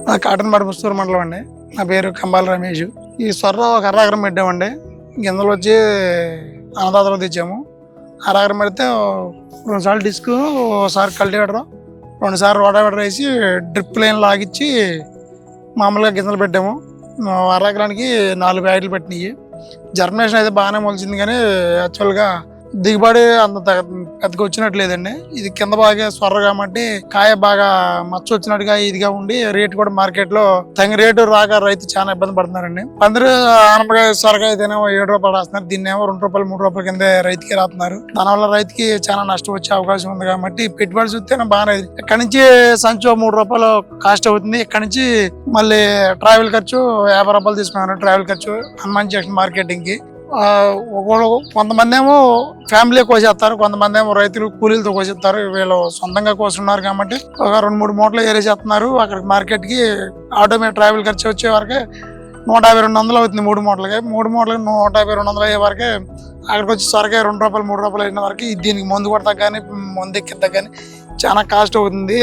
నా కాటన్పాడు పుస్తూరు మండలం అండి. నా పేరు కంబాల రమేష్. ఈ సొర్ర ఒక అర్రాగరం పెట్టామండి. గింజలు వచ్చి అన్నదాతలు తెచ్చాము. అర్రాగరం పెడితే 2 సార్లు డిస్క్, ఒకసారి కల్టివేటర్, 2 సార్లు రోటావేటర్ వేసి డ్రిప్ లైన్ లాగిచ్చి మామూలుగా గింజలు పెట్టాము. అర్రాగరానికి 4 ప్యాకెట్లు పెట్టినాయి. జర్మినేషన్ అయితే బాగానే మొలిచింది, కానీ యాక్చువల్గా దిగుబడి అంత పెద్దగా వచ్చినట్లేదండి. ఇది కింద బాగా సొర్ర కాబట్టి కాయ బాగా మచ్చ వచ్చినట్టుగా ఇదిగా ఉండి రేటు కూడా మార్కెట్ లో తగిన రేటు రాక రైతు చాలా ఇబ్బంది పడుతున్నారండి. అందరూ ఆనపకాయ సొరకాయ అయితేనేమో 7 రూపాయలు రాస్తున్నారు, దీన్ని ఏమో 2 రూపాయలు 3 రూపాయల కింద రైతుకి రాస్తున్నారు. దానివల్ల రైతుకి చాలా నష్టం వచ్చే అవకాశం ఉంది. కాబట్టి పెట్టుబడి చూస్తే బాగానే ఇక్కడ నుంచి సంచో 3 రూపాయలు కాస్ట్ అవుతుంది. ఇక్కడ నుంచి మళ్ళీ ట్రావెల్ ఖర్చు 50 రూపాయలు తీసుకున్నారు. ట్రావెల్ ఖర్చు హనుమాన్ జంక్షన్ మార్కెటింగ్ కి. కొంతమంది ఏమో ఫ్యామిలీ కోసేస్తారు, కొంతమంది ఏమో రైతులు కూలీలతో కోసేస్తారు. వీళ్ళు సొంతంగా కోస్తున్నారు కాబట్టి ఒక 2-3 మూటలు ఏరేసేస్తున్నారు. అక్కడ మార్కెట్ కి ఆటో మీద ట్రావెల్ ఖర్చు వచ్చే వరకే 150-200 అవుతుంది. 3 మూటలకి 150-200 అయ్యే వరకే అక్కడికి వచ్చి సొరకాయ 2 రూపాయలు 3 రూపాయలు అయిన వరకు దీనికి మందు కొడతా కానీ మందు ఎక్కిద్దా కానీ చాలా కాస్ట్ అవుతుంది.